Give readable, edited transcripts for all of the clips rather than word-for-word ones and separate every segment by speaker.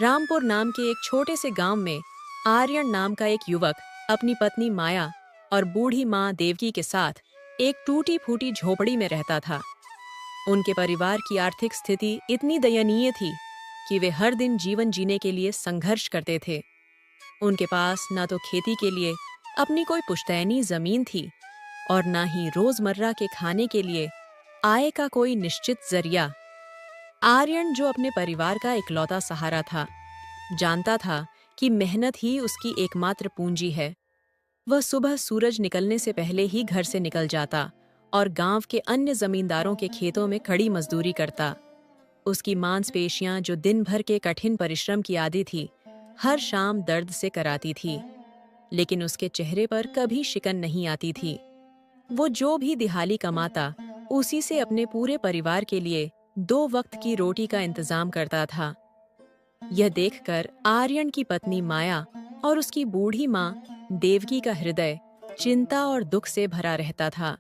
Speaker 1: रामपुर नाम के एक छोटे से गांव में आर्यन नाम का एक युवक अपनी पत्नी माया और बूढ़ी माँ देवकी के साथ एक टूटी फूटी झोपड़ी में रहता था। उनके परिवार की आर्थिक स्थिति इतनी दयनीय थी कि वे हर दिन जीवन जीने के लिए संघर्ष करते थे। उनके पास ना तो खेती के लिए अपनी कोई पुश्तैनी जमीन थी और ना ही रोजमर्रा के खाने के लिए आय का कोई निश्चित जरिया। आर्यन, जो अपने परिवार का इकलौता सहारा था, जानता था कि मेहनत ही उसकी एकमात्र पूंजी है। वह सुबह सूरज निकलने से पहले ही घर से निकल जाता और गांव के अन्य जमींदारों के खेतों में कड़ी मजदूरी करता। उसकी मांसपेशियां, जो दिन भर के कठिन परिश्रम की आदी थी, हर शाम दर्द से कराती थी, लेकिन उसके चेहरे पर कभी शिकन नहीं आती थी। वो जो भी दिहाली कमाता, उसी से अपने पूरे परिवार के लिए 2 वक्त की रोटी का इंतजाम करता था। यह देखकर आर्यन की पत्नी माया और उसकी बूढ़ी माँ देवकी का हृदय चिंता और दुख से भरा रहता था।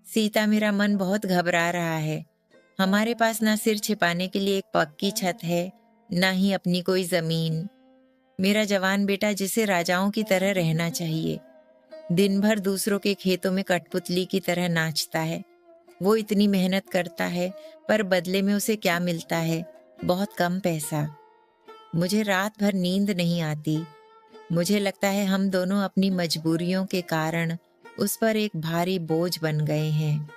Speaker 2: सीता, मेरा मन बहुत घबरा रहा है। हमारे पास ना सिर छिपाने के लिए एक पक्की छत है, ना ही अपनी कोई जमीन। मेरा जवान बेटा, जिसे राजाओं की तरह रहना चाहिए, दिन भर दूसरों के खेतों में कठपुतली की तरह नाचता है। वो इतनी मेहनत करता है, पर बदले में उसे क्या मिलता है? बहुत कम पैसा। मुझे रात भर नींद नहीं आती। मुझे लगता है हम दोनों अपनी मजबूरियों के कारण उस पर एक भारी बोझ बन गए हैं।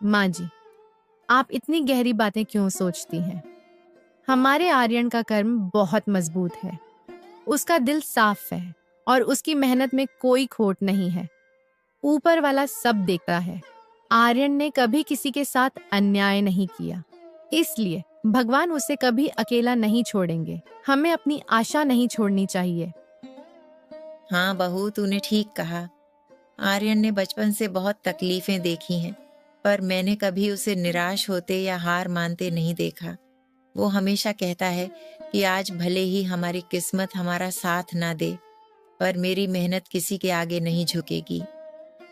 Speaker 3: माँ जी, आप इतनी गहरी बातें क्यों सोचती हैं? हमारे आर्यन का कर्म बहुत मजबूत है। उसका दिल साफ है और उसकी मेहनत में कोई खोट नहीं है। ऊपर वाला सब देखता है। आर्यन ने कभी किसी के साथ अन्याय नहीं किया, इसलिए भगवान उसे कभी अकेला नहीं छोड़ेंगे। हमें अपनी आशा नहीं छोड़नी चाहिए।
Speaker 2: हाँ बहू, तूने ठीक कहा। आर्यन ने बचपन से बहुत तकलीफें देखी हैं, पर मैंने कभी उसे निराश होते या हार मानते नहीं देखा। वो हमेशा कहता है कि आज भले ही हमारी किस्मत हमारा साथ ना दे, पर मेरी मेहनत किसी के आगे नहीं झुकेगी।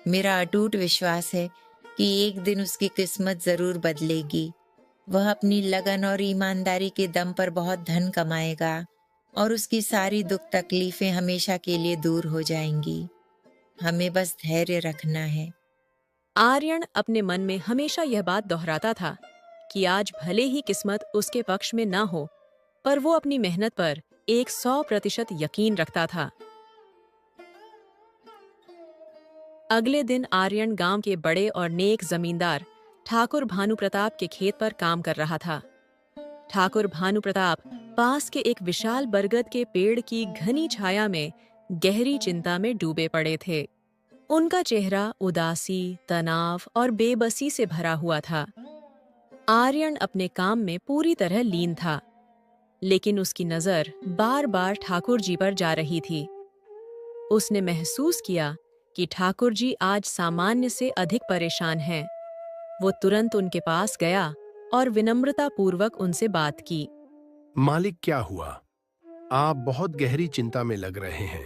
Speaker 2: मेरा अटूट विश्वास है कि एक दिन उसकी किस्मत जरूर बदलेगी। वह अपनी लगन और ईमानदारी के दम पर बहुत धन कमाएगा और उसकी सारी दुख तकलीफें हमेशा के लिए दूर हो जाएंगी। हमें बस धैर्य रखना है।
Speaker 1: आर्यन अपने मन में हमेशा यह बात दोहराता था कि आज भले ही किस्मत उसके पक्ष में ना हो, पर वो अपनी मेहनत पर 100% यकीन रखता था। अगले दिन आर्यन गांव के बड़े और नेक जमींदार ठाकुर भानुप्रताप के खेत पर काम कर रहा था। ठाकुर भानुप्रताप पास के एक विशाल बरगद के पेड़ की घनी छाया में गहरी चिंता में डूबे पड़े थे। उनका चेहरा उदासी, तनाव और बेबसी से भरा हुआ था। आर्यन अपने काम में पूरी तरह लीन था, लेकिन उसकी नजर बार बार ठाकुर जी पर जा रही थी। उसने महसूस किया कि ठाकुर जी आज सामान्य से अधिक परेशान हैं। वो तुरंत उनके पास गया और विनम्रता पूर्वक उनसे बात की।
Speaker 4: मालिक, क्या हुआ? आप बहुत गहरी चिंता में लग रहे हैं।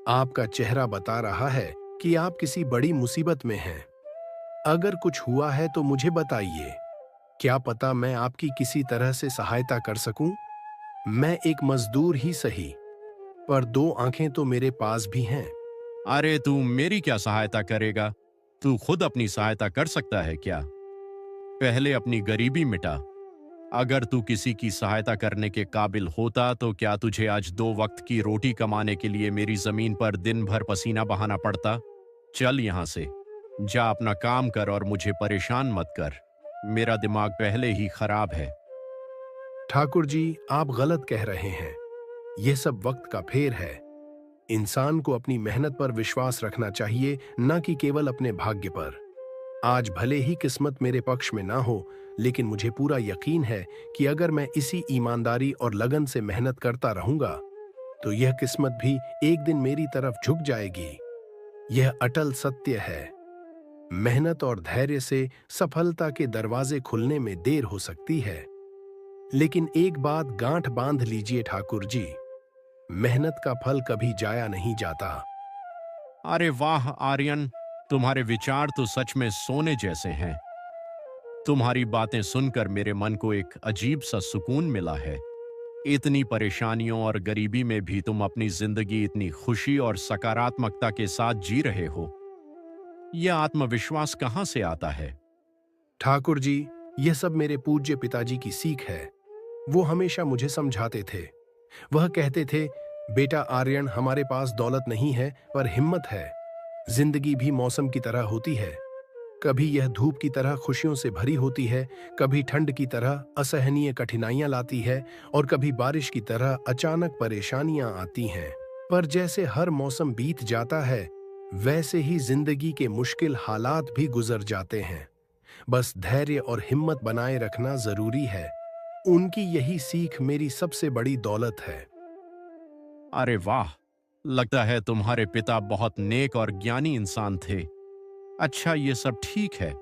Speaker 4: आपका चेहरा बता रहा है कि आप किसी बड़ी मुसीबत में हैं। अगर कुछ हुआ है तो मुझे बताइए। क्या पता मैं आपकी किसी तरह से सहायता कर सकूं। मैं एक मजदूर ही सही, पर 2 आंखें तो मेरे पास भी हैं।
Speaker 5: अरे तू मेरी क्या सहायता करेगा? तू खुद अपनी सहायता कर सकता है क्या? पहले अपनी गरीबी मिटा। अगर तू किसी की सहायता करने के काबिल होता तो क्या तुझे आज 2 वक्त की रोटी कमाने के लिए मेरी जमीन पर दिन भर पसीना बहाना पड़ता? चल यहाँ से, जा अपना काम कर और मुझे परेशान मत कर। मेरा दिमाग पहले ही खराब है।
Speaker 4: ठाकुर जी, आप गलत कह रहे हैं। यह सब वक्त का फेर है। इंसान को अपनी मेहनत पर विश्वास रखना चाहिए, न कि केवल अपने भाग्य पर। आज भले ही किस्मत मेरे पक्ष में ना हो, लेकिन मुझे पूरा यकीन है कि अगर मैं इसी ईमानदारी और लगन से मेहनत करता रहूंगा, तो यह किस्मत भी एक दिन मेरी तरफ झुक जाएगी। यह अटल सत्य है। मेहनत और धैर्य से सफलता के दरवाजे खुलने में देर हो सकती है, लेकिन एक बात गांठ बांध लीजिए ठाकुर जी, मेहनत का फल कभी जाया नहीं जाता।
Speaker 5: अरे वाह आर्यन, तुम्हारे विचार तो सच में सोने जैसे हैं। तुम्हारी बातें सुनकर मेरे मन को एक अजीब सा सुकून मिला है। इतनी परेशानियों और गरीबी में भी तुम अपनी जिंदगी इतनी खुशी और सकारात्मकता के साथ जी रहे हो। यह आत्मविश्वास कहाँ से आता है?
Speaker 4: ठाकुर जी, यह सब मेरे पूज्य पिताजी की सीख है। वो हमेशा मुझे समझाते थे। वह कहते थे, बेटा आर्यन, हमारे पास दौलत नहीं है पर हिम्मत है। जिंदगी भी मौसम की तरह होती है। कभी यह धूप की तरह खुशियों से भरी होती है, कभी ठंड की तरह असहनीय कठिनाइयां लाती है और कभी बारिश की तरह अचानक परेशानियां आती हैं। पर जैसे हर मौसम बीत जाता है, वैसे ही जिंदगी के मुश्किल हालात भी गुजर जाते हैं। बस धैर्य और हिम्मत बनाए रखना जरूरी है। उनकी यही सीख मेरी सबसे बड़ी दौलत है।
Speaker 5: अरे वाह, लगता है तुम्हारे पिता बहुत नेक और ज्ञानी इंसान थे। अच्छा, ये सब ठीक है।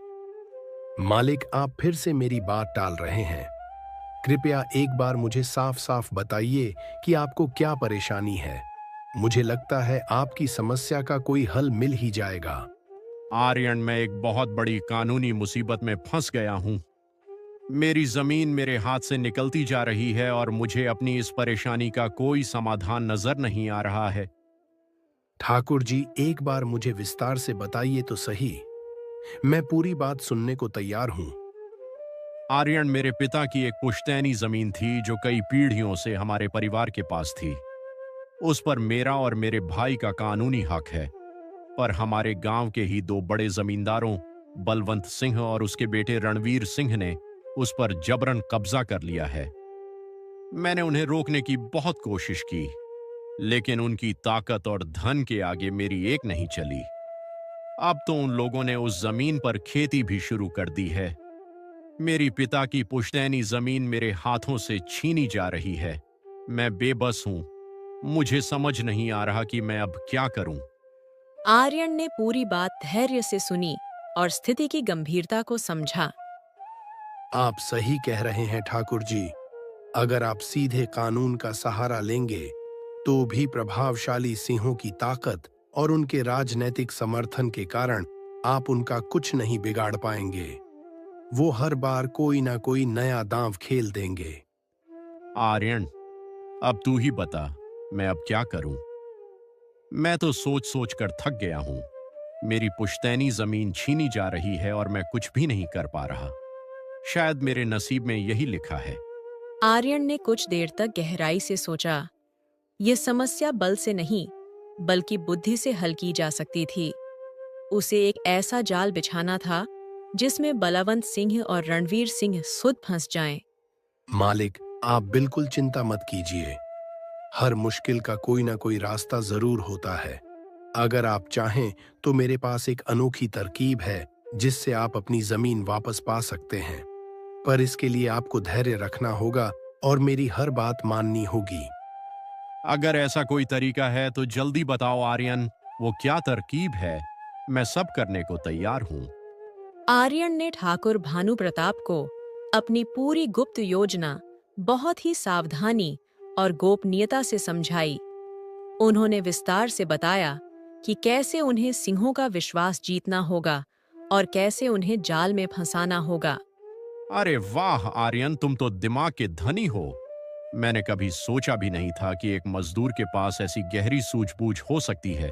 Speaker 4: मालिक, आप फिर से मेरी बात टाल रहे हैं। कृपया एक बार मुझे साफ साफ बताइए कि आपको क्या परेशानी है। मुझे लगता है आपकी समस्या का कोई हल मिल ही जाएगा।
Speaker 5: आर्यन, मैं एक बहुत बड़ी कानूनी मुसीबत में फंस गया हूं। मेरी जमीन मेरे हाथ से निकलती जा रही है और मुझे अपनी इस परेशानी का कोई समाधान नजर नहीं आ रहा है।
Speaker 4: ठाकुर जी, एक बार मुझे विस्तार से बताइए तो सही। मैं पूरी बात सुनने को तैयार हूं।
Speaker 5: आर्यन, मेरे पिता की एक पुश्तैनी जमीन थी जो कई पीढ़ियों से हमारे परिवार के पास थी। उस पर मेरा और मेरे भाई का कानूनी हक है, पर हमारे गांव के ही दो बड़े जमींदारों बलवंत सिंह और उसके बेटे रणवीर सिंह ने उस पर जबरन कब्जा कर लिया है। मैंने उन्हें रोकने की बहुत कोशिश की, लेकिन उनकी ताकत और धन के आगे मेरी एक नहीं चली। अब तो उन लोगों ने उस जमीन पर खेती भी शुरू कर दी है। मेरी पिता की पुश्तैनी जमीन मेरे हाथों से छीनी जा रही है। मैं बेबस हूं। मुझे समझ नहीं आ रहा कि मैं अब क्या करूं।
Speaker 1: आर्यन ने पूरी बात धैर्य से सुनी और स्थिति की गंभीरता को समझा।
Speaker 4: आप सही कह रहे हैं ठाकुर जी। अगर आप सीधे कानून का सहारा लेंगे तो भी प्रभावशाली सिंहों की ताकत और उनके राजनैतिक समर्थन के कारण आप उनका कुछ नहीं बिगाड़ पाएंगे। वो हर बार कोई ना कोई नया दांव खेल देंगे।
Speaker 5: आर्यन, अब तू ही बता, मैं अब क्या करूं? मैं तो सोच सोच कर थक गया हूं। मेरी पुश्तैनी जमीन छीनी जा रही है और मैं कुछ भी नहीं कर पा रहा। शायद मेरे नसीब में यही लिखा है।
Speaker 1: आर्यन ने कुछ देर तक गहराई से सोचा। यह समस्या बल से नहीं, बल्कि बुद्धि से हल की जा सकती थी। उसे एक ऐसा जाल बिछाना था जिसमें बलवंत सिंह और रणवीर सिंह खुद फंस जाएं।
Speaker 4: मालिक, आप बिल्कुल चिंता मत कीजिए। हर मुश्किल का कोई ना कोई रास्ता जरूर होता है। अगर आप चाहें तो मेरे पास एक अनोखी तरकीब है जिससे आप अपनी जमीन वापस पा सकते हैं। पर इसके लिए आपको धैर्य रखना होगा और मेरी हर बात माननी होगी।
Speaker 5: अगर ऐसा कोई तरीका है तो जल्दी बताओ आर्यन। वो क्या तरकीब है? मैं सब करने को तैयार हूं।
Speaker 1: आर्यन ने ठाकुर भानु प्रताप को अपनी पूरी गुप्त योजना बहुत ही सावधानी और गोपनीयता से समझाई। उन्होंने विस्तार से बताया कि कैसे उन्हें सिंहों का विश्वास जीतना होगा और कैसे उन्हें जाल में फंसाना होगा।
Speaker 5: अरे वाह आर्यन, तुम तो दिमाग के धनी हो। मैंने कभी सोचा भी नहीं था कि एक मजदूर के पास ऐसी गहरी सूझबूझ हो सकती है।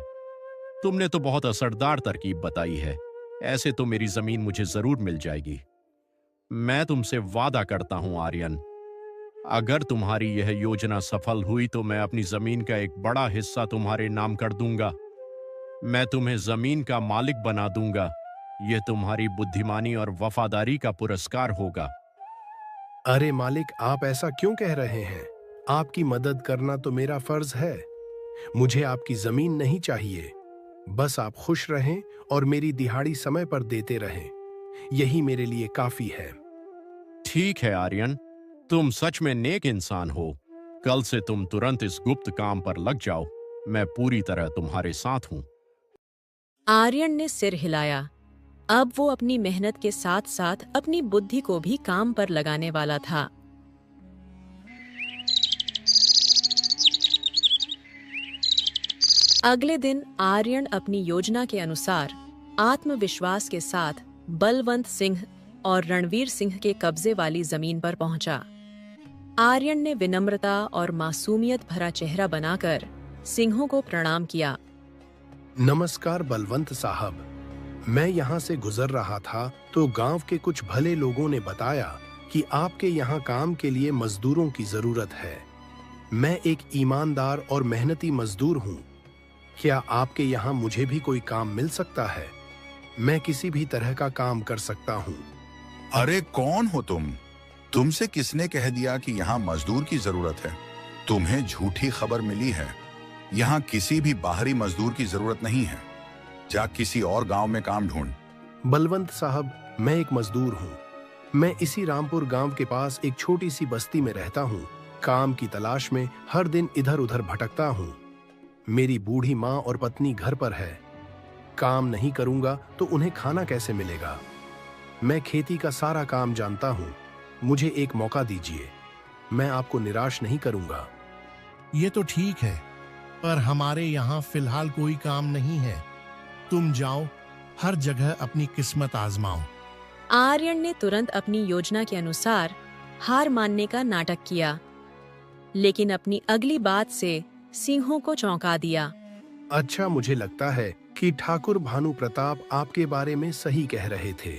Speaker 5: तुमने तो बहुत असरदार तरकीब बताई है। ऐसे तो मेरी जमीन मुझे जरूर मिल जाएगी। मैं तुमसे वादा करता हूं आर्यन, अगर तुम्हारी यह योजना सफल हुई तो मैं अपनी जमीन का एक बड़ा हिस्सा तुम्हारे नाम कर दूंगा। मैं तुम्हें जमीन का मालिक बना दूंगा। यह तुम्हारी बुद्धिमानी और वफादारी का पुरस्कार होगा।
Speaker 4: अरे मालिक, आप ऐसा क्यों कह रहे हैं? आपकी मदद करना तो मेरा फर्ज है। मुझे आपकी जमीन नहीं चाहिए। बस आप खुश रहें और मेरी दिहाड़ी समय पर देते रहें। यही मेरे लिए काफी है।
Speaker 5: ठीक है आर्यन, तुम सच में नेक इंसान हो। कल से तुम तुरंत इस गुप्त काम पर लग जाओ। मैं पूरी तरह तुम्हारे साथ हूं।
Speaker 1: आर्यन ने सिर हिलाया। अब वो अपनी मेहनत के साथ साथ अपनी बुद्धि को भी काम पर लगाने वाला था। अगले दिन आर्यन अपनी योजना के अनुसार आत्मविश्वास के साथ बलवंत सिंह और रणवीर सिंह के कब्जे वाली जमीन पर पहुंचा। आर्यन ने विनम्रता और मासूमियत भरा चेहरा बनाकर सिंहों को प्रणाम किया।
Speaker 4: नमस्कार बलवंत साहब, मैं यहाँ से गुजर रहा था तो गांव के कुछ भले लोगों ने बताया कि आपके यहाँ काम के लिए मजदूरों की जरूरत है। मैं एक ईमानदार और मेहनती मजदूर हूँ। क्या आपके यहाँ मुझे भी कोई काम मिल सकता है? मैं किसी भी तरह का काम कर सकता हूँ।
Speaker 6: अरे कौन हो तुम? तुमसे किसने कह दिया कि यहाँ मजदूर की जरूरत है? तुम्हें झूठी खबर मिली है। यहाँ किसी भी बाहरी मजदूर की जरूरत नहीं है। जा किसी और गांव में काम ढूंढ।
Speaker 4: बलवंत साहब, मैं एक मजदूर हूँ। मैं इसी रामपुर गांव के पास एक छोटी सी बस्ती में रहता हूँ। काम की तलाश में हर दिन इधर उधर भटकता हूँ। मेरी बूढ़ी माँ और पत्नी घर पर है। काम नहीं करूंगा तो उन्हें खाना कैसे मिलेगा? मैं खेती का सारा काम जानता हूँ। मुझे एक मौका दीजिए, मैं आपको निराश नहीं करूंगा।
Speaker 7: ये तो ठीक है, पर हमारे यहाँ फिलहाल कोई काम नहीं है। तुम जाओ, हर जगह अपनी किस्मत आजमाओ।
Speaker 1: आर्यन ने तुरंत अपनी योजना के अनुसार हार मानने का नाटक किया, लेकिन अपनी अगली बात से सिंहों को चौंका दिया।
Speaker 4: अच्छा, मुझे लगता है कि ठाकुर भानु प्रताप आपके बारे में सही कह रहे थे।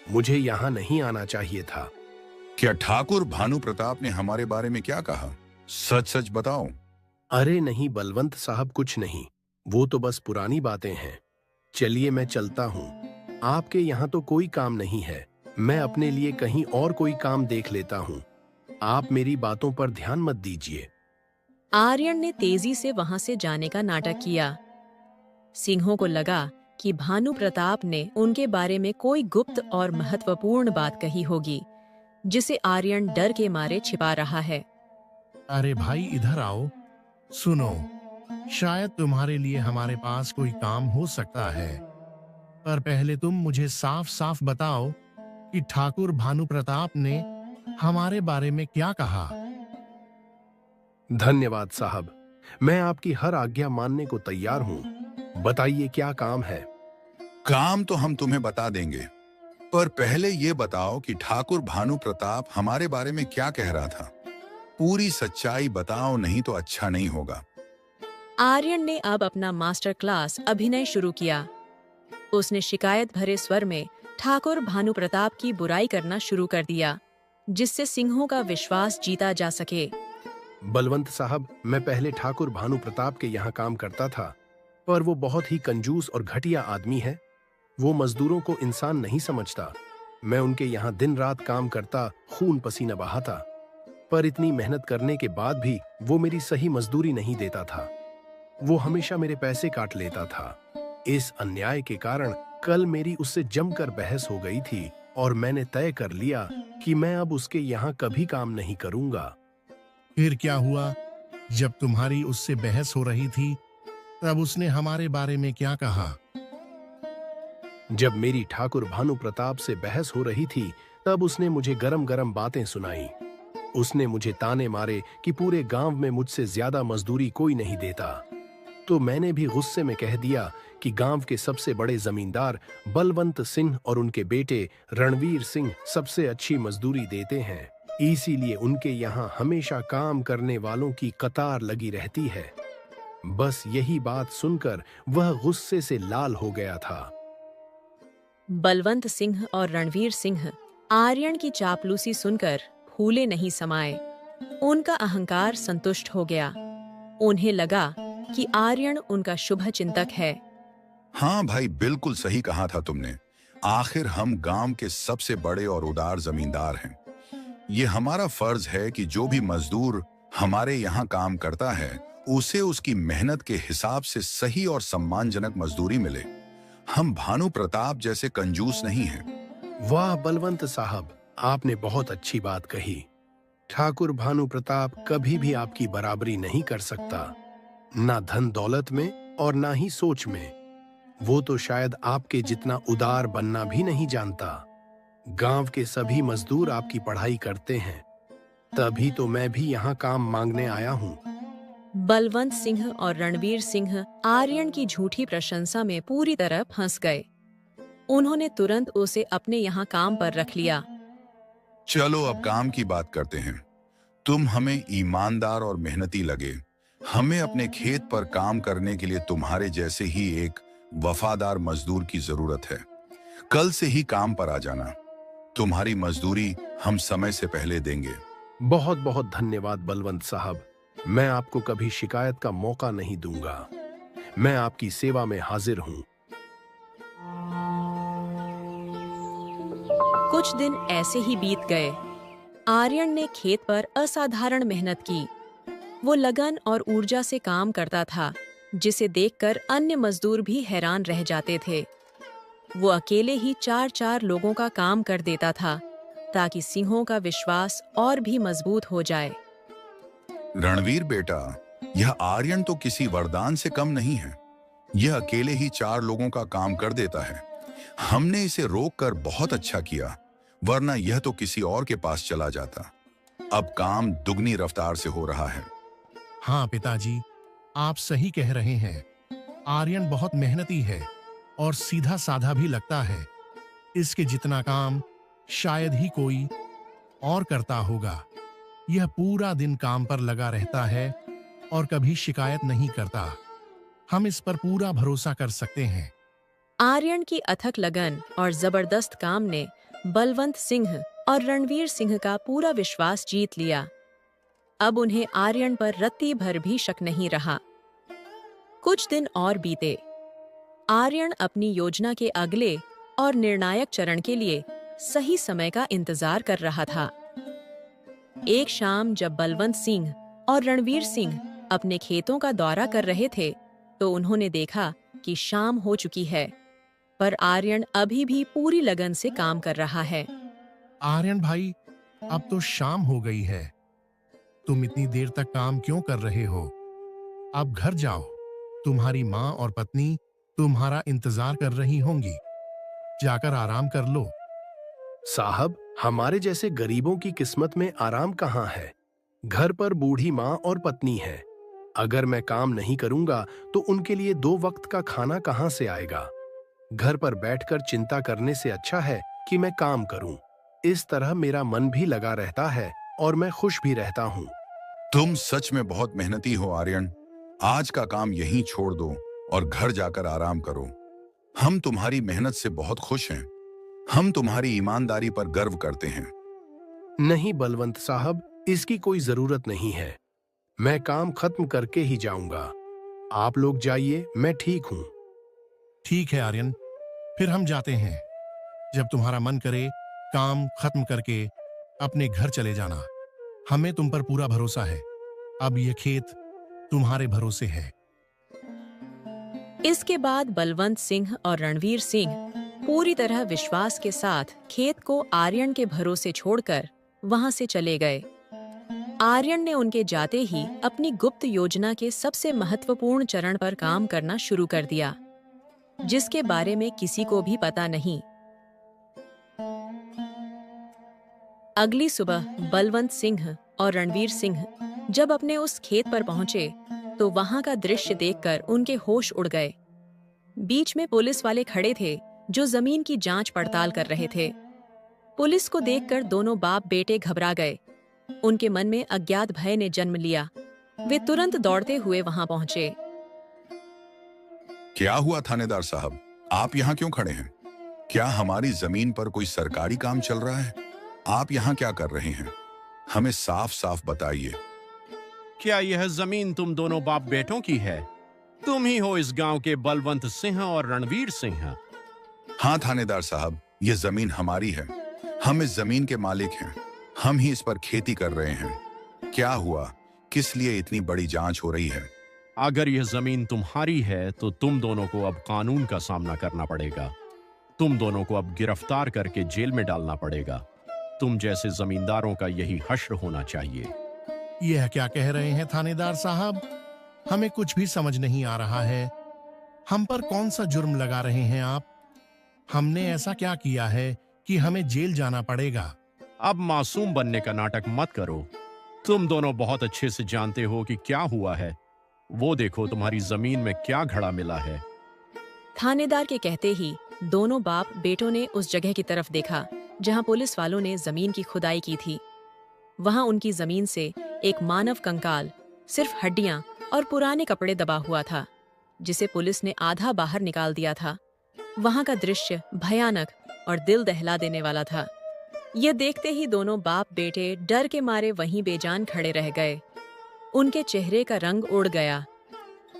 Speaker 4: मुझे यहाँ नहीं आना चाहिए था।
Speaker 6: क्या ठाकुर भानु प्रताप ने हमारे बारे में क्या कहा? सच सच बताओ।
Speaker 4: अरे नहीं बलवंत साहब, कुछ नहीं। वो तो बस पुरानी बातें हैं। चलिए मैं चलता हूँ। आपके यहाँ तो कोई काम नहीं है। मैं अपने लिए कहीं और कोई काम देख लेता हूँ। आप मेरी बातों पर ध्यान मत दीजिए।
Speaker 1: आर्यन ने तेजी से वहां से जाने का नाटक किया। सिंहों को लगा कि भानु प्रताप ने उनके बारे में कोई गुप्त और महत्वपूर्ण बात कही होगी, जिसे आर्यन डर के मारे छिपा रहा है।
Speaker 7: अरे भाई, इधर आओ। सुनो, शायद तुम्हारे लिए हमारे पास कोई काम हो सकता है, पर पहले तुम मुझे साफ साफ बताओ कि ठाकुर भानु प्रताप ने हमारे बारे में क्या कहा।
Speaker 4: धन्यवाद साहब, मैं आपकी हर आज्ञा मानने को तैयार हूँ। बताइए क्या काम है?
Speaker 6: काम तो हम तुम्हें बता देंगे, पर पहले ये बताओ कि ठाकुर भानु प्रताप हमारे बारे में क्या कह रहा था। पूरी सच्चाई बताओ, नहीं तो अच्छा नहीं होगा।
Speaker 1: आर्यन ने अब अपना मास्टर क्लास अभिनय शुरू किया। उसने शिकायत भरे स्वर में ठाकुर भानु प्रताप की बुराई करना शुरू कर दिया, जिससे सिंहों का विश्वास जीता जा सके।
Speaker 4: बलवंत साहब, मैं पहले ठाकुर भानु प्रताप के यहाँ काम करता था, पर वो बहुत ही कंजूस और घटिया आदमी है। वो मजदूरों को इंसान नहीं समझता। मैं उनके यहाँ दिन रात काम करता, खून पसीना बहाता, पर इतनी मेहनत करने के बाद भी वो मेरी सही मजदूरी नहीं देता था। वो हमेशा मेरे पैसे काट लेता था। इस अन्याय के कारण कल मेरी उससे जमकर बहस हो गई थी और मैंने तय कर लिया कि मैं अब उसके यहाँ कभी काम नहीं करूंगा।
Speaker 7: फिर क्या हुआ? जब तुम्हारी उससे बहस हो रही थी, तब उसने हमारे बारे में क्या कहा?
Speaker 4: जब मेरी ठाकुर भानु प्रताप से बहस हो रही थी, तब उसने मुझे गरम गरम बातें सुनाई। उसने मुझे ताने मारे कि पूरे गांव में मुझसे ज्यादा मजदूरी कोई नहीं देता। तो मैंने भी गुस्से में कह दिया कि गांव के सबसे बड़े जमींदार बलवंत सिंह और उनके बेटे रणवीर सिंह सबसे अच्छी मजदूरी देते हैं, इसीलिए उनके यहाँ हमेशा काम करने वालों की कतार लगी रहती है। बस यही बात सुनकर वह गुस्से से लाल हो गया था।
Speaker 1: बलवंत सिंह और रणवीर सिंह आर्यन की चापलूसी सुनकर फूले नहीं समाये। उनका अहंकार संतुष्ट हो गया। उन्हें लगा कि आर्यन उनका शुभ चिंतक है।
Speaker 6: हाँ भाई, बिल्कुल सही कहा था तुमने। आखिर हम गांव के सबसे बड़े और उदार जमींदार हैं। ये हमारा फर्ज है कि जो भी मजदूर हमारे यहाँ काम करता है, उसे उसकी मेहनत के हिसाब से सही और सम्मानजनक मजदूरी मिले। हम भानु प्रताप जैसे कंजूस नहीं हैं।
Speaker 4: वाह बलवंत साहब, आपने बहुत अच्छी बात कही। ठाकुर भानु प्रताप कभी भी आपकी बराबरी नहीं कर सकता, ना धन दौलत में और ना ही सोच में। वो तो शायद आपके जितना उदार बनना भी नहीं जानता। गांव के सभी मजदूर आपकी पढ़ाई करते हैं, तभी तो मैं भी यहाँ काम मांगने आया हूँ।
Speaker 1: बलवंत सिंह और रणवीर सिंह आर्यन की झूठी प्रशंसा में पूरी तरह फंस गए। उन्होंने तुरंत उसे अपने यहाँ काम पर रख लिया।
Speaker 6: चलो अब काम की बात करते हैं। तुम हमें ईमानदार और मेहनती लगे। हमें अपने खेत पर काम करने के लिए तुम्हारे जैसे ही एक वफादार मजदूर की जरूरत है। कल से ही काम पर आ जाना। तुम्हारी मजदूरी हम समय से पहले देंगे।
Speaker 4: बहुत बहुत धन्यवाद बलवंत साहब। मैं आपको कभी शिकायत का मौका नहीं दूंगा। मैं आपकी सेवा में हाजिर हूं।
Speaker 1: कुछ दिन ऐसे ही बीत गए। आर्यन ने खेत पर असाधारण मेहनत की। वो लगन और ऊर्जा से काम करता था, जिसे देखकर अन्य मजदूर भी हैरान रह जाते थे। वो अकेले ही 4-4 लोगों का काम कर देता था, ताकि सिंहों का विश्वास और भी मजबूत हो जाए।
Speaker 6: रणवीर बेटा, यह आर्यन तो किसी वरदान से कम नहीं है। यह अकेले ही 4 लोगों का काम कर देता है। हमने इसे रोककर बहुत अच्छा किया, वरना यह तो किसी और के पास चला जाता। अब काम दुगनी रफ्तार से हो रहा है।
Speaker 7: हाँ पिताजी, आप सही कह रहे हैं। आर्यन बहुत मेहनती है और सीधा साधा भी लगता है। इसके जितना काम शायद ही कोई और करता होगा। यह पूरा दिन काम पर लगा रहता है और कभी शिकायत नहीं करता। हम इस पर पूरा भरोसा कर सकते हैं।
Speaker 1: आर्यन की अथक लगन और जबरदस्त काम ने बलवंत सिंह और रणवीर सिंह का पूरा विश्वास जीत लिया। अब उन्हें आर्यन पर रत्ती भर भी शक नहीं रहा। कुछ दिन और बीते। आर्यन अपनी योजना के अगले और निर्णायक चरण के लिए सही समय का इंतजार कर रहा था। एक शाम जब बलवंत सिंह और रणवीर सिंह अपने खेतों का दौरा कर रहे थे, तो उन्होंने देखा कि शाम हो चुकी है, पर आर्यन अभी भी पूरी लगन से काम कर रहा है।
Speaker 7: आर्यन भाई, अब तो शाम हो गई है। तुम इतनी देर तक काम क्यों कर रहे हो? अब घर जाओ। तुम्हारी माँ और पत्नी तुम्हारा इंतजार कर रही होंगी। जाकर आराम कर लो।
Speaker 4: साहब, हमारे जैसे गरीबों की किस्मत में आराम कहाँ है? घर पर बूढ़ी माँ और पत्नी है। अगर मैं काम नहीं करूंगा तो उनके लिए 2 वक्त का खाना कहाँ से आएगा? घर पर बैठकर चिंता करने से अच्छा है कि मैं काम करूं। इस तरह मेरा मन भी लगा रहता है और मैं खुश भी रहता हूं।
Speaker 6: तुम सच में बहुत मेहनती हो आर्यन। आज का काम यहीं छोड़ दो और घर जाकर आराम करो। हम तुम्हारी मेहनत से बहुत खुश हैं। हम तुम्हारी ईमानदारी पर गर्व करते हैं।
Speaker 4: नहीं बलवंत साहब, इसकी कोई जरूरत नहीं है। मैं काम खत्म करके ही जाऊंगा। आप लोग जाइए, मैं ठीक हूं।
Speaker 7: ठीक है आर्यन, फिर हम जाते हैं। जब तुम्हारा मन करे काम खत्म करके अपने घर चले जाना। हमें तुम पर पूरा भरोसा है। अब यह खेत तुम्हारे भरोसे है।
Speaker 1: इसके बाद बलवंत सिंह और रणवीर सिंह पूरी तरह विश्वास के साथ खेत को आर्यन के भरोसे छोड़कर वहां से चले गए। आर्यन ने उनके जाते ही अपनी गुप्त योजना के सबसे महत्वपूर्ण चरण पर काम करना शुरू कर दिया, जिसके बारे में किसी को भी पता नहीं। अगली सुबह बलवंत सिंह और रणवीर सिंह जब अपने उस खेत पर पहुंचे, तो वहां का दृश्य देखकर उनके होश उड़ गए। बीच में पुलिस वाले खड़े थे, जो जमीन की जांच पड़ताल कर रहे थे। पुलिस को देखकर दोनों बाप बेटे घबरा गए। उनके मन में अज्ञात भय ने जन्म लिया। वे तुरंत दौड़ते हुए वहां पहुंचे।
Speaker 6: क्या हुआ थानेदार साहब? आप यहाँ क्यों खड़े हैं? क्या हमारी जमीन पर कोई सरकारी काम चल रहा है? आप यहाँ क्या कर रहे हैं? हमें साफ साफ बताइए।
Speaker 5: क्या यह जमीन तुम दोनों बाप बेटों की है? तुम ही हो इस गांव के बलवंत सिंह और रणवीर सिंह?
Speaker 6: हाँ थानेदार साहब, यह जमीन हमारी है। हम इस जमीन के मालिक हैं। हम ही इस पर खेती कर रहे हैं। क्या हुआ? किस लिए इतनी बड़ी जांच हो रही है?
Speaker 5: अगर यह जमीन तुम्हारी है तो तुम दोनों को अब कानून का सामना करना पड़ेगा। तुम दोनों को अब गिरफ्तार करके जेल में डालना पड़ेगा। तुम जैसे जमींदारों का यही हश्र होना चाहिए।
Speaker 7: यह क्या कह रहे हैं थानेदार साहब? हमें कुछ भी समझ नहीं आ रहा है। हम पर कौन सा जुर्म लगा रहे हैं आप? हमने ऐसा क्या किया है कि हमें जेल जाना पड़ेगा?
Speaker 5: अब मासूम बनने का नाटक मत करो। तुम दोनों बहुत अच्छे से जानते हो कि क्या हुआ है। वो देखो, तुम्हारी जमीन में क्या घड़ा मिला है।
Speaker 1: थानेदार के कहते ही दोनों बाप बेटों ने उस जगह की तरफ देखा, जहां पुलिस वालों ने जमीन की खुदाई की थी। वहां उनकी जमीन से एक मानव कंकाल, सिर्फ हड्डियां और पुराने कपड़े दबा हुआ था, जिसे पुलिस ने आधा बाहर निकाल दिया था। वहां का दृश्य भयानक और दिल दहला देने वाला था। यह देखते ही दोनों बाप बेटे डर के मारे वहीं बेजान खड़े रह गए। उनके चेहरे का रंग उड़ गया।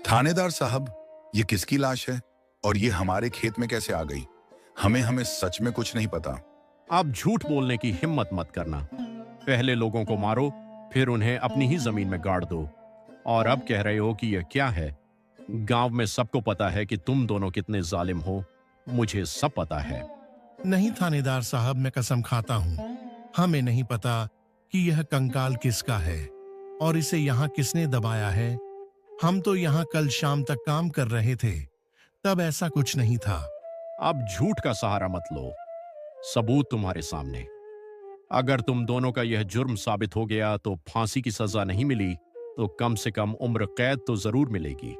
Speaker 6: थानेदार साहब, ये किसकी लाश है और ये हमारे खेत में कैसे आ गई? हमें सच में कुछ नहीं पता।
Speaker 5: आप झूठ बोलने की हिम्मत मत करना। पहले लोगों को मारो, फिर उन्हें अपनी ही जमीन में गाड़ दो, और अब कह रहे हो कि यह क्या है? गांव में सबको पता है कि तुम दोनों कितने जालिम हो। मुझे सब पता है।
Speaker 7: नहीं थानेदार साहब, मैं कसम खाता हूँ, हमें नहीं पता कि यह कंकाल किसका है और इसे यहाँ किसने दबाया है। हम तो यहाँ कल शाम तक काम कर रहे थे, तब ऐसा कुछ नहीं था।
Speaker 5: अब झूठ का सहारा मत लो, सबूत तुम्हारे सामने। अगर तुम दोनों का यह जुर्म साबित हो गया तो फांसी की सजा नहीं मिली तो कम से कम उम्र कैद तो जरूर मिलेगी।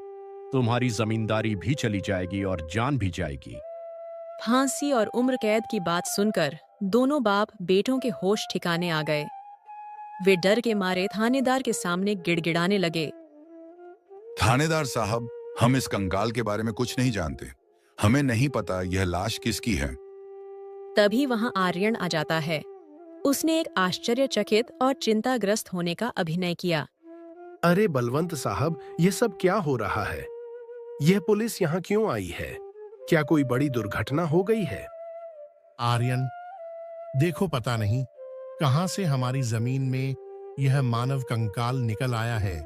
Speaker 5: तुम्हारी जमींदारी भी चली जाएगी और जान भी जाएगी।
Speaker 1: फांसी और उम्र कैद की बात सुनकर दोनों बाप बेटों के होश ठिकाने आ गए। वे डर के मारे थानेदार के सामने गिड़गिड़ाने लगे।
Speaker 6: थानेदार साहब, हम इस कंकाल के बारे में कुछ नहीं जानते। हमें नहीं पता यह लाश किसकी है।
Speaker 1: तभी वहां आर्यन आ जाता है। उसने एक आश्चर्यचकित और चिंताग्रस्त होने का अभिनय किया।
Speaker 4: अरे बलवंत साहब, ये सब क्या हो रहा है? यह पुलिस यहाँ क्यों आई है? क्या कोई बड़ी दुर्घटना हो गई है?
Speaker 7: आर्यन, देखो, पता नहीं कहां से हमारी जमीन में यह मानव कंकाल निकल आया है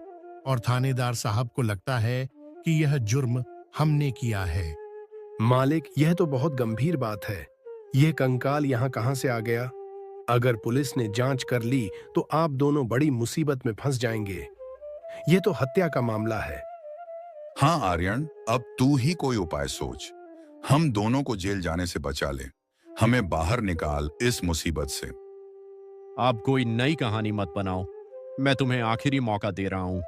Speaker 7: और थानेदार साहब को लगता है कि यह जुर्म हमने किया है।
Speaker 4: मालिक, यह तो बहुत गंभीर बात है। यह कंकाल यहाँ कहां से आ गया? अगर पुलिस ने जांच कर ली तो आप दोनों बड़ी मुसीबत में फंस जाएंगे। यह तो हत्या का मामला है।
Speaker 6: हाँ आर्यन, अब तू ही कोई उपाय सोच। हम दोनों को जेल जाने से बचा ले। हमें बाहर निकाल इस मुसीबत से।
Speaker 5: अब कोई नई कहानी मत बनाओ। मैं तुम्हें आखिरी मौका दे रहा हूं।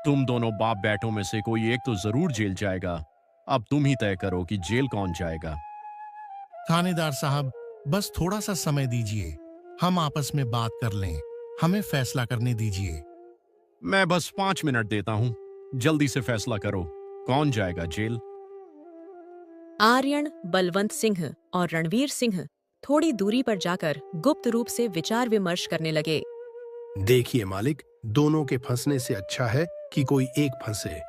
Speaker 5: तुम दोनों बाप बेटों में से कोई एक तो जरूर जेल जाएगा। अब तुम ही तय करो कि जेल कौन जाएगा।
Speaker 7: थानेदार साहब, बस थोड़ा सा समय दीजिए, हम आपस में बात कर लें। हमें फैसला करने दीजिए।
Speaker 5: मैं बस 5 मिनट देता हूं, जल्दी से फैसला करो, कौन जाएगा जेल।
Speaker 1: आर्यन, बलवंत सिंह और रणवीर सिंह थोड़ी दूरी पर जाकर गुप्त रूप से विचार विमर्श करने लगे।
Speaker 4: देखिए मालिक, दोनों के फंसने से अच्छा है कि कोई एक फंसे।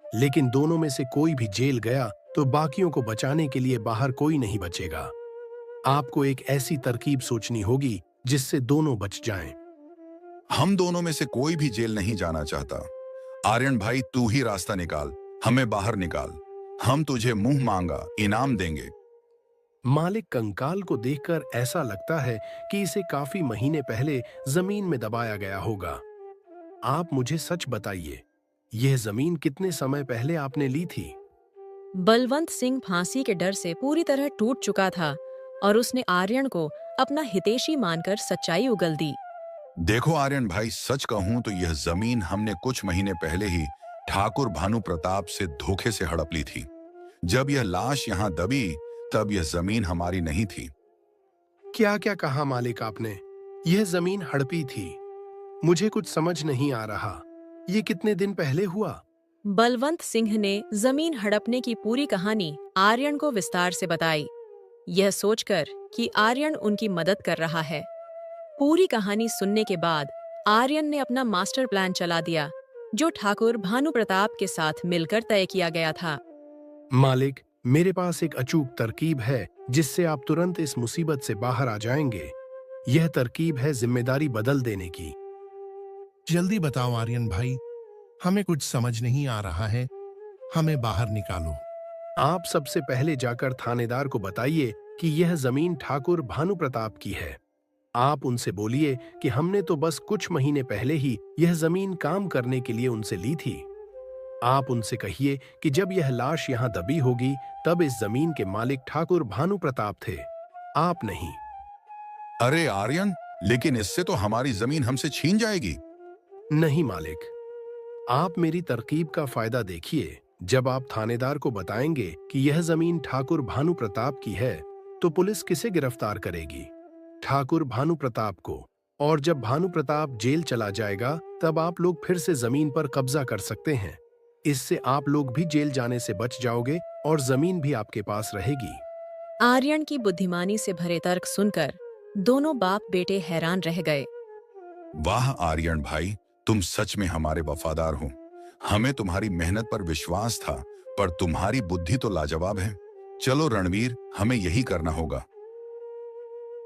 Speaker 4: लेकिन दोनों में से कोई भी जेल गया तो बाकियों को बचाने के लिए बाहर कोई नहीं बचेगा। आपको एक ऐसी तरकीब सोचनी होगी जिससे दोनों बच जाएं।
Speaker 6: हम दोनों में से कोई भी जेल नहीं जाना चाहता। आर्यन भाई, तू ही रास्ता निकाल, हमें बाहर निकाल। हम तुझे मुंह मांगा इनाम देंगे।
Speaker 4: मालिक, कंकाल को देखकर ऐसा लगता है कि इसे काफी महीने पहले जमीन में दबाया गया होगा। आप मुझे सच बताइए, यह जमीन कितने समय पहले आपने ली थी?
Speaker 1: बलवंत सिंह फांसी के डर से पूरी तरह टूट चुका था और उसने आर्यन को अपना हितैषी मानकर सच्चाई उगल दी।
Speaker 6: देखो आर्यन भाई, सच कहूं तो यह जमीन हमने कुछ महीने पहले ही ठाकुर भानु प्रताप से धोखे से हड़प ली थी। जब यह लाश यहाँ दबी तब यह जमीन हमारी नहीं थी।
Speaker 4: क्या क्या कहा मालिक आपने? यह जमीन हड़पी थी? मुझे कुछ समझ नहीं आ रहा। ये कितने दिन पहले हुआ?
Speaker 1: बलवंत सिंह ने जमीन हड़पने की पूरी कहानी आर्यन को विस्तार से बताई, यह सोचकर कि आर्यन उनकी मदद कर रहा है। पूरी कहानी सुनने के बाद आर्यन ने अपना मास्टर प्लान चला दिया, जो ठाकुर भानु प्रताप के साथ मिलकर तय किया गया था।
Speaker 4: मालिक, मेरे पास एक अचूक तरकीब है जिससे आप तुरंत इस मुसीबत से बाहर आ जाएंगे। यह तरकीब है जिम्मेदारी बदल देने की।
Speaker 7: जल्दी बताओ आर्यन भाई, हमें कुछ समझ नहीं आ रहा है। हमें बाहर निकालो।
Speaker 4: आप सबसे पहले जाकर थानेदार को बताइए कि यह जमीन ठाकुर भानु प्रताप की है। आप उनसे बोलिए कि हमने तो बस कुछ महीने पहले ही यह जमीन काम करने के लिए उनसे ली थी। आप उनसे कहिए कि जब यह लाश यहाँ दबी होगी तब इस जमीन के मालिक ठाकुर भानु प्रताप थे, आप नहीं।
Speaker 6: अरे आर्यन, लेकिन इससे तो हमारी जमीन हमसे छीन जाएगी।
Speaker 4: नहीं मालिक, आप मेरी तरकीब का फायदा देखिए। जब आप थानेदार को बताएंगे कि यह जमीन ठाकुर भानु प्रताप की है तो पुलिस किसे गिरफ्तार करेगी? ठाकुर भानु प्रताप को। और जब भानु प्रताप जेल चला जाएगा तब आप लोग फिर से जमीन पर कब्जा कर सकते हैं। इससे आप लोग भी जेल जाने से बच जाओगे और जमीन भी आपके पास रहेगी।
Speaker 1: आर्यन की बुद्धिमानी से भरे तर्क सुनकर दोनों बाप बेटे हैरान रह गए।
Speaker 6: वाह आर्यन भाई, तुम सच में हमारे वफादार हो। हमें तुम्हारी मेहनत पर विश्वास था, पर तुम्हारी बुद्धि तो लाजवाब है। चलो रणवीर, हमें यही करना होगा।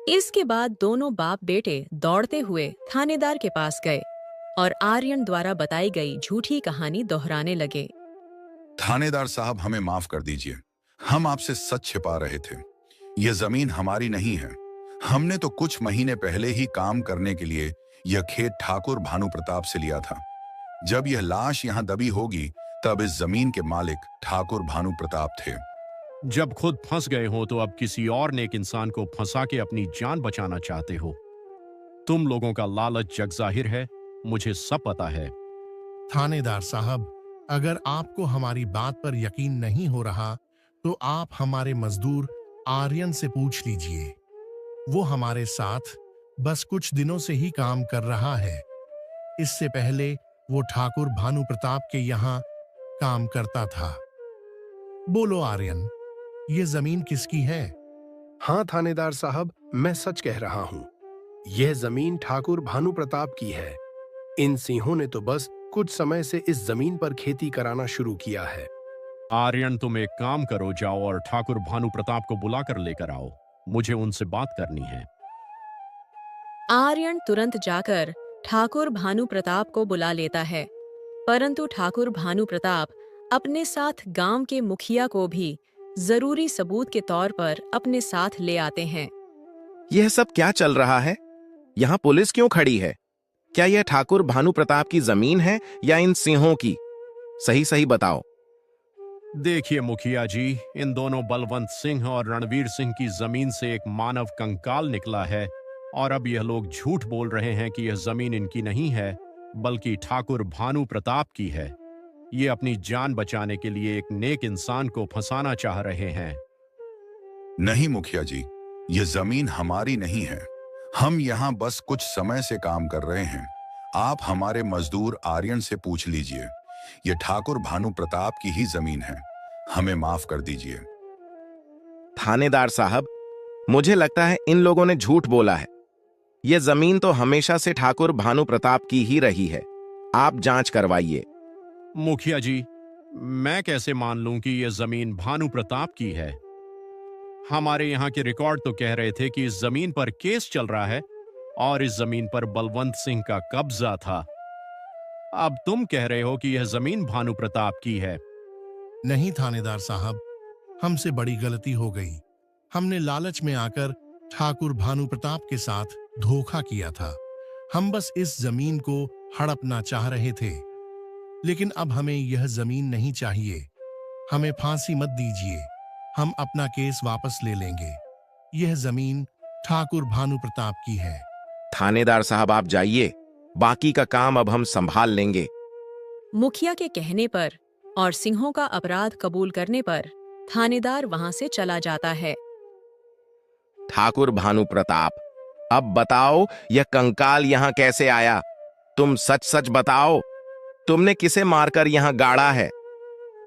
Speaker 1: इसके बाद दोनों बाप बेटे दौड़ते हुए थानेदार के पास गए और आर्यन द्वारा बताई गई झूठी कहानी दोहराने लगे।
Speaker 6: थानेदार साहब, हमें माफ कर दीजिए। हम आपसे सच छिपा रहे थे। यह जमीन हमारी नहीं है। हमने तो कुछ महीने पहले ही काम करने के लिए यह खेत ठाकुर भानु प्रताप से लिया था। जब यह लाश यहाँ दबी होगी तब इस जमीन के मालिक ठाकुर भानु प्रताप थे।
Speaker 5: जब खुद फंस गए हो तो अब किसी और नेक इंसान को फंसा के अपनी जान बचाना चाहते हो। तुम लोगों का लालच जगजाहिर है, मुझे सब पता है।
Speaker 7: थानेदार साहब, अगर आपको हमारी बात पर यकीन नहीं हो रहा तो आप हमारे मजदूर आर्यन से पूछ लीजिए। वो हमारे साथ बस कुछ दिनों से ही काम कर रहा है। इससे पहले वो ठाकुर भानु प्रताप के यहाँ काम करता था। बोलो आर्यन, ये जमीन किसकी है?
Speaker 4: हाँ थानेदार साहब, मैं सच कह रहा हूँ। यह जमीन ठाकुर भानु प्रताप की है। इन सिंहों ने तो बस कुछ समय से इस जमीन पर खेती कराना शुरू किया है।
Speaker 5: आर्यन, तुम एक काम करो, जाओ और ठाकुर भानु प्रताप को बुलाकर लेकर आओ। मुझे उनसे बात करनी है।
Speaker 1: आर्यन तुरंत जाकर ठाकुर भानु प्रताप को बुला लेता है, परंतु ठाकुर भानु प्रताप अपने साथ गांव के मुखिया को भी जरूरी सबूत के तौर पर अपने साथ ले आते हैं।
Speaker 8: यह सब क्या चल रहा है? यहाँ पुलिस क्यों खड़ी है? क्या यह ठाकुर भानु प्रताप की जमीन है या इन सिंहों की? सही सही बताओ।
Speaker 5: देखिए मुखिया जी, इन दोनों बलवंत सिंह और रणवीर सिंह की जमीन से एक मानव कंकाल निकला है और अब यह लोग झूठ बोल रहे हैं कि यह जमीन इनकी नहीं है, बल्कि ठाकुर भानु प्रताप की है। ये अपनी जान बचाने के लिए एक नेक इंसान को फंसाना चाह रहे हैं।
Speaker 6: नहीं मुखिया जी, यह जमीन हमारी नहीं है। हम यहाँ बस कुछ समय से काम कर रहे हैं। आप हमारे मजदूर आर्यन से पूछ लीजिए। यह ठाकुर भानु प्रताप की ही जमीन है। हमें माफ कर दीजिए।
Speaker 8: थानेदार साहब, मुझे लगता है इन लोगों ने झूठ बोला है। यह जमीन तो हमेशा से ठाकुर भानु प्रताप की ही रही है। आप जांच करवाइए।
Speaker 5: मुखिया जी, मैं कैसे मान लूं कि यह जमीन भानु प्रताप की है? हमारे यहाँ के रिकॉर्ड तो कह रहे थे कि इस जमीन पर केस चल रहा है और इस जमीन पर बलवंत सिंह का कब्जा था। अब तुम कह रहे हो कि यह जमीन भानु प्रताप की है।
Speaker 7: नहीं थानेदार साहब, हमसे बड़ी गलती हो गई। हमने लालच में आकर ठाकुर भानु प्रताप के साथ धोखा किया था। हम बस इस जमीन को हड़पना चाह रहे थे, लेकिन अब हमें यह जमीन नहीं चाहिए। हमें फांसी मत दीजिए, हम अपना केस वापस ले लेंगे। यह जमीन ठाकुर भानु प्रताप की है।
Speaker 8: थानेदार साहब, आप जाइए, बाकी का काम अब हम संभाल लेंगे।
Speaker 1: मुखिया के कहने पर और सिंहों का अपराध कबूल करने पर थानेदार वहां से चला जाता है।
Speaker 8: ठाकुर भानु प्रताप, अब बताओ यह कंकाल यहाँ कैसे आया? तुम सच सच बताओ, तुमने किसे मारकर यहाँ गाड़ा है?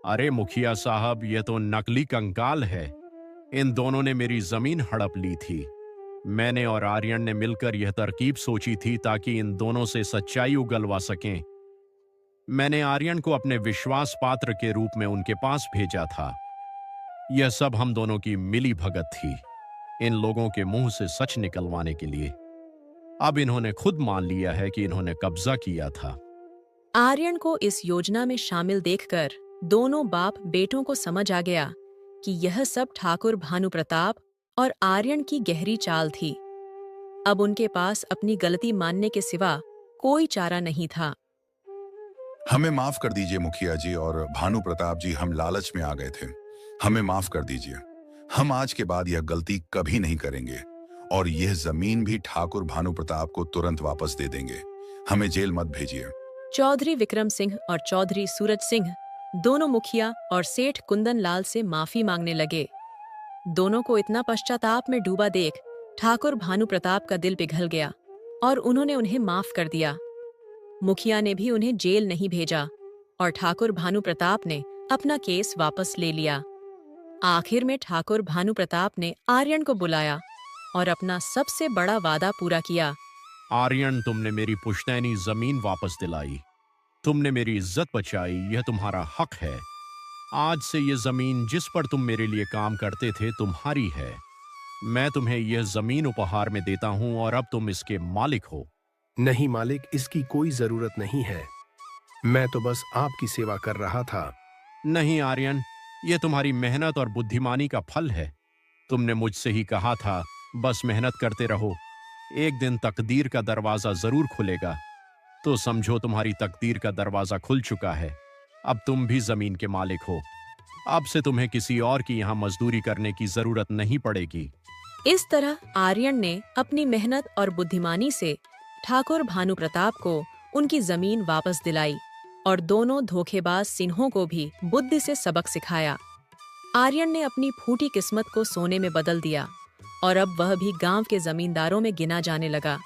Speaker 5: अरे मुखिया साहब, यह तो नकली कंकाल है। इन दोनों ने मेरी जमीन हड़प ली थी। मैंने और आर्यन ने मिलकर यह तरकीब सोची थी ताकि इन दोनों से सच्चाई उगलवा सकें। मैंने आर्यन को अपने विश्वास पात्र के रूप में उनके पास भेजा था। यह सब हम दोनों की मिली भगत थी, इन लोगों के मुंह से सच निकलवाने के लिए। अब इन्होंने खुद मान लिया है कि इन्होंने कब्जा किया था।
Speaker 1: आर्यन को इस योजना में शामिल देखकर दोनों बाप बेटों को समझ आ गया कि यह सब ठाकुर भानु प्रताप और आर्यन की गहरी चाल थी। अब उनके पास अपनी गलती मानने के सिवा कोई चारा नहीं था।
Speaker 6: हमें माफ कर दीजिए मुखिया जी और भानु प्रताप जी, हम लालच में आ गए थे। हमें माफ कर दीजिए। हम आज के बाद यह गलती कभी नहीं करेंगे और यह जमीन भी ठाकुर भानु प्रताप को तुरंत वापस दे देंगे। हमें जेल मत भेजिए।
Speaker 1: चौधरी विक्रम सिंह और चौधरी सूरज सिंह दोनों मुखिया और सेठ कुंदन लाल से माफी मांगने लगे। दोनों को इतना पश्चाताप में डूबा देख ठाकुर भानु प्रताप का दिल पिघल गया और उन्होंने उन्हें माफ कर दिया। मुखिया ने भी उन्हें जेल नहीं भेजा और ठाकुर भानु प्रताप ने अपना केस वापस ले लिया। आखिर में ठाकुर भानु प्रताप ने आर्यन को बुलाया और अपना सबसे बड़ा वादा पूरा किया।
Speaker 5: आर्यन, तुमने मेरी पुश्तैनी जमीन वापस दिलाई, तुमने मेरी इज्जत बचाई, यह तुम्हारा हक है। आज से यह जमीन जिस पर तुम मेरे लिए काम करते थे तुम्हारी है। मैं तुम्हें यह जमीन उपहार में देता हूं और अब तुम इसके मालिक हो।
Speaker 4: नहीं मालिक, इसकी कोई जरूरत नहीं है। मैं तो बस आपकी सेवा कर रहा था।
Speaker 5: नहीं आर्यन, यह तुम्हारी मेहनत और बुद्धिमानी का फल है। तुमने मुझसे ही कहा था, बस मेहनत करते रहो, एक दिन तकदीर का दरवाजा जरूर खुलेगा। तो समझो तुम्हारी तकदीर का दरवाजा खुल चुका है। अब तुम भी जमीन के मालिक हो। अब से तुम्हें किसी और की यहाँ मजदूरी करने की जरूरत नहीं पड़ेगी।
Speaker 1: इस तरह आर्यन ने अपनी मेहनत और बुद्धिमानी से ठाकुर भानु प्रताप को उनकी जमीन वापस दिलाई और दोनों धोखेबाज सिन्हों को भी बुद्धि से सबक सिखाया। आर्यन ने अपनी फूटी किस्मत को सोने में बदल दिया और अब वह भी गांव के जमींदारों में गिना जाने लगा।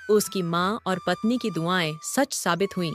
Speaker 1: उसकी माँ और पत्नी की दुआएं सच साबित हुईं